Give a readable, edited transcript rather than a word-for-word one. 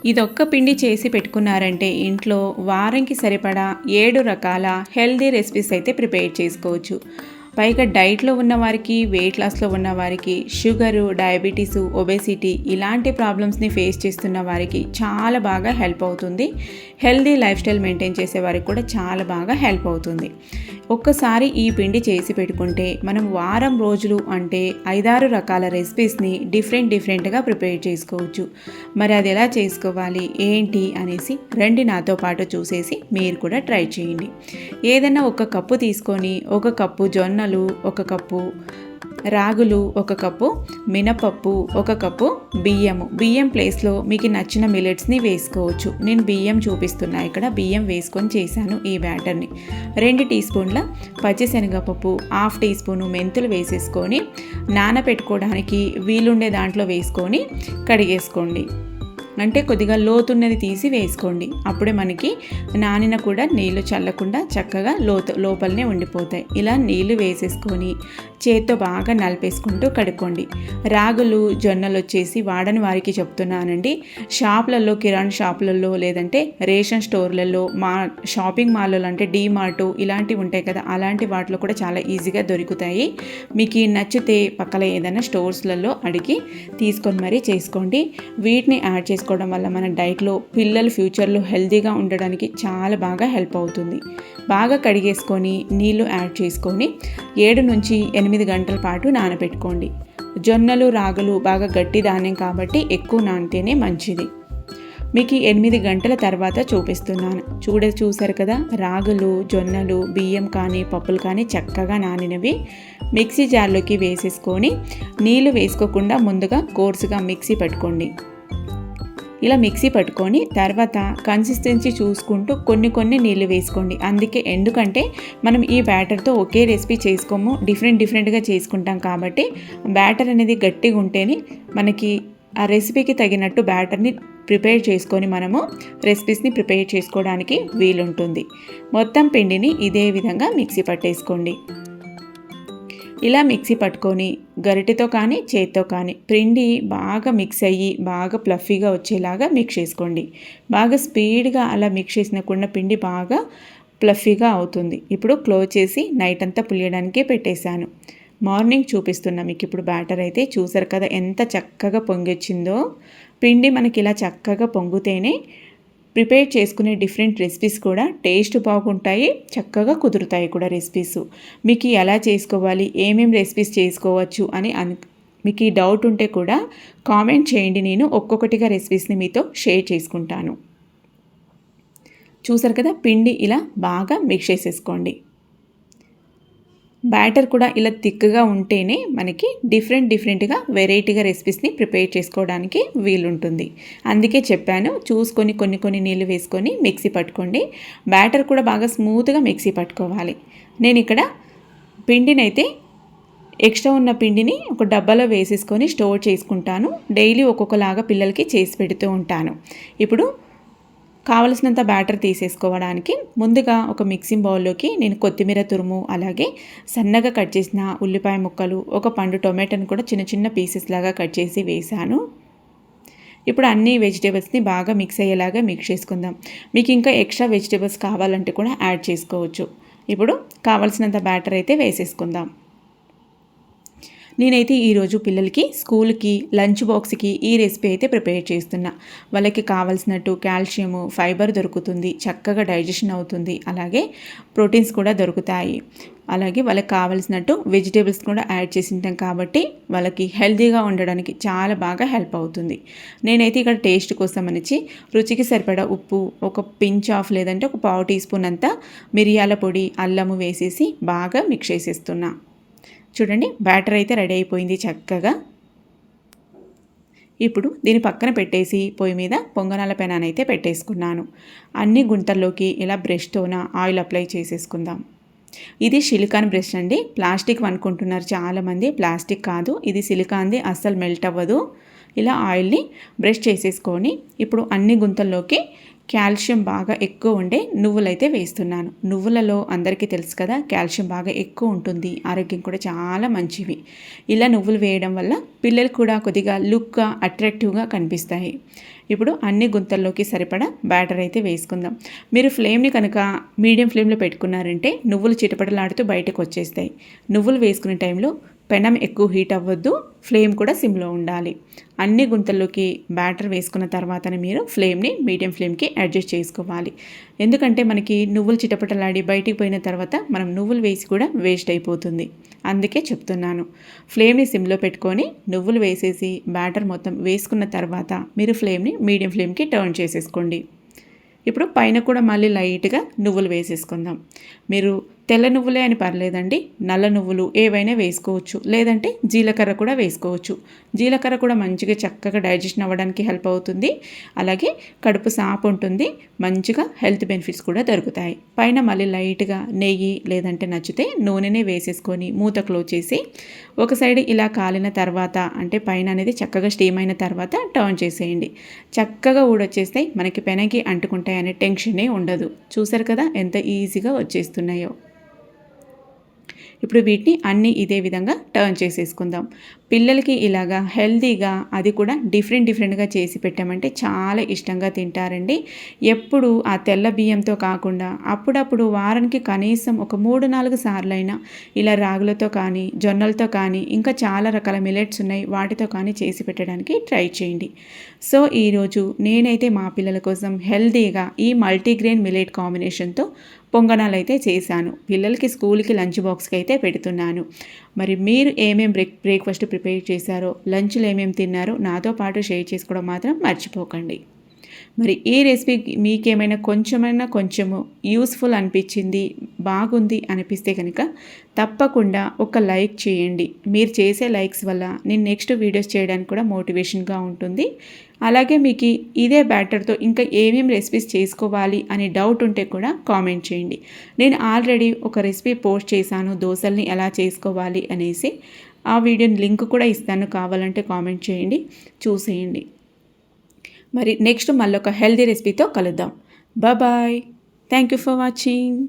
ఇదొక్క పిండి చేసి పెట్టుకున్నారంటే ఇంట్లో వారంకి సరిపడా 7 రకాల హెల్దీ రెసిపీస్ అయితే ప్రిపేర్ చేసుకోవచ్చు. పైగా డైట్లో ఉన్నవారికి, వెయిట్ లాస్లో ఉన్నవారికి, షుగరు, డయాబెటీసు, ఒబేసిటీ ఇలాంటి ప్రాబ్లమ్స్ని ఫేస్ చేస్తున్న వారికి చాలా బాగా హెల్ప్ అవుతుంది. హెల్దీ లైఫ్ స్టైల్ మెయింటైన్ చేసే వారికి కూడా చాలా బాగా హెల్ప్ అవుతుంది. ఒక్కసారి ఈ పిండి చేసి పెట్టుకుంటే మనం వారం రోజులు అంటే 5-6 రకాల రెసిపీస్ని డిఫరెంట్గా ప్రిపేర్ చేసుకోవచ్చు. మరి అది ఎలా చేసుకోవాలి ఏంటి అనేసి రండి నాతో పాటు చూసేసి మీరు కూడా ట్రై చేయండి. ఏదైనా ఒక కప్పు తీసుకొని 1 కప్పు జొన్నలు, 1 కప్పు రాగులు, 1 కప్పు మినపప్పు, 1 కప్పు బియ్యం ప్లేస్లో మీకు నచ్చిన మిల్లెట్స్ని వేసుకోవచ్చు. నేను బియ్యం చూపిస్తున్నా ఇక్కడ. బియ్యం వేసుకొని చేశాను ఈ బ్యాటర్ని. 2 టీ స్పూన్ల పచ్చిశనగపప్పు, 1/2 టీ స్పూను మెంతులు వేసేసుకొని నానబెట్టుకోవడానికి వీలుండే దాంట్లో వేసుకొని కడిగేసుకోండి. అంటే కొద్దిగా లోతున్నది తీసి వేసుకోండి. అప్పుడే మనకి నానిన కూడా నీళ్లు చల్లకుండా చక్కగా లోపలనే ఉండిపోతాయి. ఇలా నీళ్లు వేసేసుకొని చేత్తో బాగా నలిపేసుకుంటూ కడుక్కోండి. రాగులు, జొన్నలు వచ్చేసి వాడని వారికి చెప్తున్నానండి. షాపులలో, కిరాణా షాపులలో లేదంటే రేషన్ స్టోర్లలో, షాపింగ్ మాల్లో అంటే డీమార్ట్ ఇలాంటివి ఉంటాయి కదా, అలాంటి వాటిలో కూడా చాలా ఈజీగా దొరుకుతాయి. మీకు నచ్చితే పక్కన ఏదైనా స్టోర్స్లలో అడిగి తీసుకొని మరీ చేసుకోండి. వీటిని యాడ్ చేసుకోవడం వల్ల మన డైట్లో పిల్లలు ఫ్యూచర్లో హెల్తీగా ఉండడానికి చాలా బాగా హెల్ప్ అవుతుంది. బాగా కడిగేసుకొని నీళ్లు యాడ్ చేసుకొని 7 నుంచి 8 గంటల పాటు నానబెట్టుకోండి. జొన్నలు, రాగులు బాగా గట్టి ధాన్యం కాబట్టి ఎక్కువ నానితేనే మంచిది. మీకు 8 గంటల తర్వాత చూపిస్తున్నాను. చూసారు కదా, రాగులు, జొన్నలు, బియ్యం కానీ పప్పులు కానీ చక్కగా నానినవి. మిక్సీ జార్లోకి వేసేసుకొని నీళ్లు వేసుకోకుండా ముందుగా కోర్సుగా మిక్సీ పట్టుకోండి. ఇలా మిక్సీ పట్టుకొని తర్వాత కన్సిస్టెన్సీ చూసుకుంటూ కొన్ని నీళ్ళు వేసుకోండి. ఎందుకంటే మనం ఈ బ్యాటర్తో ఒకే రెసిపీ చేసుకోము, డిఫరెంట్గా చేసుకుంటాం కాబట్టి బ్యాటర్ అనేది గట్టిగా ఉంటేనే మనకి ఆ రెసిపీకి తగినట్టు బ్యాటర్ని ప్రిపేర్ చేసుకొని మనము రెసిపీస్ని ప్రిపేర్ చేసుకోవడానికి వీలుంటుంది. మొత్తం పిండిని ఇదే విధంగా మిక్సీ పట్టేసుకోండి. ఇలా మిక్సీ పట్టుకొని గరిటెతో కానీ చేత్తో కానీ పిండి బాగా మిక్స్ అయ్యి బాగా ప్లఫీగా వచ్చేలాగా మిక్స్ చేసుకోండి. బాగా స్పీడ్గా అలా మిక్స్ చేసినకుండా పిండి బాగా ప్లఫీగా అవుతుంది. ఇప్పుడు క్లోజ్ చేసి నైట్ అంతా పులియడానికి పెట్టేశాను. మార్నింగ్ చూపిస్తున్నా మీకు ఇప్పుడు బ్యాటర్ అయితే. చూసారు కదా ఎంత చక్కగా పొంగొచ్చిందో. పిండి మనకి ఇలా చక్కగా పొంగితేనే ప్రిపేర్ చేసుకునే డిఫరెంట్ రెసిపీస్ కూడా టేస్ట్ బాగుంటాయి, చక్కగా కుదురుతాయి కూడా రెసిపీస్. మీకు ఎలా చేసుకోవాలి, ఏమేమి రెసిపీస్ చేసుకోవచ్చు అని మీకు ఈ డౌట్ ఉంటే కూడా కామెంట్ చేయండి. నేను ఒక్కొక్కటిగా రెసిపీస్ని మీతో షేర్ చేసుకుంటాను. చూసారు కదా, పిండి ఇలా బాగా మిక్స్ చేసేసుకోండి. బ్యాటర్ కూడా ఇలా థిక్గా ఉంటేనే మనకి డిఫరెంట్గా వెరైటీగా రెసిపీస్ని ప్రిపేర్ చేసుకోవడానికి వీలుంటుంది. అందుకే చెప్పాను, చూసుకొని కొన్ని నీళ్ళు వేసుకొని మిక్సీ పట్టుకోండి. బ్యాటర్ కూడా బాగా స్మూత్గా మిక్సీ పట్టుకోవాలి. నేను ఇక్కడ పిండినైతే ఎక్స్ట్రా ఉన్న పిండిని ఒక డబ్బాలో వేసేసుకొని స్టోర్ చేసుకుంటాను. డైలీ ఒక్కొక్కలాగా పిల్లలకి చేసి పెడుతూ ఉంటాను. ఇప్పుడు కావలసినంత బ్యాటర్ తీసేసుకోవడానికి ముందుగా ఒక మిక్సింగ్ బౌల్లోకి నేను కొత్తిమీర తురుము, అలాగే సన్నగా కట్ చేసిన ఉల్లిపాయ ముక్కలు, ఒక పండు టొమాటోని కూడా చిన్న పీసెస్ లాగా కట్ చేసి వేసాను. ఇప్పుడు అన్ని వెజిటేబుల్స్ని బాగా మిక్స్ అయ్యేలాగా మిక్స్ చేసుకుందాం. మీకు ఇంకా ఎక్స్ట్రా వెజిటేబుల్స్ కావాలంటే కూడా యాడ్ చేసుకోవచ్చు. ఇప్పుడు కావలసినంత బ్యాటర్ అయితే వేసేసుకుందాం. నేనైతే ఈరోజు పిల్లలకి స్కూల్కి లంచ్ బాక్స్కి ఈ రెసిపీ అయితే ప్రిపేర్ చేస్తున్నా. వాళ్ళకి కావాల్సినట్టు కాల్షియము, ఫైబర్ దొరుకుతుంది, చక్కగా డైజెషన్ అవుతుంది, అలాగే ప్రోటీన్స్ కూడా దొరుకుతాయి. అలాగే వాళ్ళకి కావాల్సినట్టు వెజిటేబుల్స్ కూడా యాడ్ చేసి ఉంటాం కాబట్టి వాళ్ళకి హెల్తీగా ఉండడానికి చాలా బాగా హెల్ప్ అవుతుంది. నేనైతే ఇక్కడ టేస్ట్ కోసం అనేసి రుచికి సరిపడా ఉప్పు, ఒక పించ్ ఆఫ్ లేదంటే ఒక 1/4 టీ స్పూన్ అంతా మిరియాల పొడి, అల్లము వేసేసి బాగా మిక్స్ చేసేస్తున్నా. చూడండి, బ్యాటర్ అయితే రెడీ అయిపోయింది చక్కగా. ఇప్పుడు దీని పక్కన పెట్టేసి పొయ్యి మీద పొంగనాల పెనాన్ని అయితే పెట్టేసుకున్నాను. అన్ని గుంటల్లోకి ఇలా బ్రష్తోన ఆయిల్ అప్లై చేసేసుకుందాం. ఇది సిలికాన్ బ్రష్ అండి. ప్లాస్టిక్ అనుకుంటున్నారు చాలామంది, ప్లాస్టిక్ కాదు, ఇది సిలికాన్ది, అస్సలు మెల్ట్ అవ్వదు. ఇలా ఆయిల్ని బ్రష్ చేసేసుకొని ఇప్పుడు అన్ని గుంతల్లోకి కాల్షియం బాగా ఎక్కువ ఉండే నువ్వులైతే వేస్తున్నాను. నువ్వులలో అందరికీ తెలుసు కదా, కాల్షియం బాగా ఎక్కువ ఉంటుంది, ఆరోగ్యం కూడా చాలా మంచివి. ఇలా నువ్వులు వేయడం వల్ల పిల్లలు కూడా కొద్దిగా లుక్గా అట్రాక్టివ్గా కనిపిస్తాయి. ఇప్పుడు అన్ని గుంతల్లోకి సరిపడా బ్యాటర్ అయితే వేసుకుందాం. మీరు ఫ్లేమ్ని కనుక మీడియం ఫ్లేమ్లో పెట్టుకున్నారంటే నువ్వులు చిటపటలాడుతూ బయటకు వచ్చేస్తాయి. నువ్వులు వేసుకునే టైంలో పెనం ఎక్కువ హీట్ అవ్వద్దు, ఫ్లేమ్ కూడా సిమ్లో ఉండాలి. అన్ని గుంతల్లోకి బ్యాటర్ వేసుకున్న తర్వాతనే మీరు ఫ్లేమ్ని మీడియం ఫ్లేమ్కి అడ్జస్ట్ చేసుకోవాలి. ఎందుకంటే మనకి నువ్వులు చిటపటలాడి బయటికి పోయిన తర్వాత మనం నువ్వులు వేసి కూడా వేస్ట్ అయిపోతుంది. అందుకే చెప్తున్నాను, ఫ్లేమ్ని సిమ్లో పెట్టుకొని నువ్వులు వేసేసి బ్యాటర్ మొత్తం వేసుకున్న తర్వాత మీరు ఫ్లేమ్ని మీడియం ఫ్లేమ్కి టర్న్ చేసేసుకోండి. ఇప్పుడు పైన కూడా మళ్ళీ లైట్గా నువ్వులు వేసేసుకుందాం. మీరు తెల్ల నువ్వులే అని పర్లేదండి, నల్ల నువ్వులు ఏవైనా వేసుకోవచ్చు, లేదంటే జీలకర్ర కూడా వేసుకోవచ్చు. జీలకర్ర కూడా మంచిగా చక్కగా డైజెషన్ అవ్వడానికి హెల్ప్ అవుతుంది. అలాగే కడుపు సాపు ఉంటుంది, మంచిగా హెల్త్ బెనిఫిట్స్ కూడా దొరుకుతాయి. పైన మళ్ళీ లైట్గా నెయ్యి లేదంటే నచ్చితే నూనెనే వేసేసుకొని మూత క్లోజ్ చేసి ఒక సైడ్ ఇలా కాలిన తర్వాత అంటే పైన అనేది చక్కగా స్టీమ్ అయిన తర్వాత టర్న్ చేసేయండి. చక్కగా ఊడొచ్చేస్తాయి, మనకి పెనకి అంటుకుంటాయి అనే టెన్షనే ఉండదు. చూసారు కదా ఎంత ఈజీగా వచ్చేస్తున్నాయో. ఇప్పుడు వీటిని అన్నీ ఇదే విధంగా టర్న్ చేసేసుకుందాం. పిల్లలకి ఇలాగా హెల్తీగా అది కూడా డిఫరెంట్గా చేసి పెట్టామంటే చాలా ఇష్టంగా తింటారండి. ఎప్పుడు ఆ తెల్ల బియ్యంతో కాకుండా అప్పుడప్పుడు వారానికి కనీసం ఒక 3-4 సార్లైనా ఇలా రాగులతో కానీ జొన్నలతో కానీ ఇంకా చాలా రకాల మిలెట్స్ ఉన్నాయి, వాటితో కానీ చేసి పెట్టడానికి ట్రై చేయండి. సో ఈరోజు నేనైతే మా పిల్లల కోసం హెల్తీగా ఈ మల్టీగ్రెయిన్ మిలెట్ కాంబినేషన్తో పొంగనాలు అయితే చేశాను. పిల్లలకి స్కూల్కి లంచ్ బాక్స్కి అయితే పెడుతున్నాను. మరి మీరు ఏమేం బ్రేక్ఫాస్ట్ ప్రిపేర్ చేశారో, లంచ్లో ఏమేమి తిన్నారో నాతో పాటు షేర్ చేసుకోవడం మాత్రం మర్చిపోకండి. మరి ఈ రెసిపీ మీకేమైనా కొంచెము యూస్ఫుల్ అనిపించింది, బాగుంది అనిపిస్తే కనుక తప్పకుండా ఒక లైక్ చేయండి. మీరు చేసే లైక్స్ వల్ల నేను నెక్స్ట్ వీడియోస్ చేయడానికి కూడా మోటివేషన్గా ఉంటుంది. అలాగే మీకు ఇదే బ్యాటర్తో ఇంకా ఏమేమి రెసిపీస్ చేసుకోవాలి అనే డౌట్ ఉంటే కూడా కామెంట్ చేయండి. నేను ఆల్రెడీ ఒక రెసిపీ పోస్ట్ చేశాను, దోశల్ని ఎలా చేసుకోవాలి అనేసి. ఆ వీడియో లింక్ కూడా ఇస్తాను, కావాలంటే కామెంట్ చేయండి, చూసేయండి. మరి నెక్స్ట్ మళ్ళీ ఒక హెల్తీ రెసిపీతో కలుద్దాం. Bye. Thank you for watching.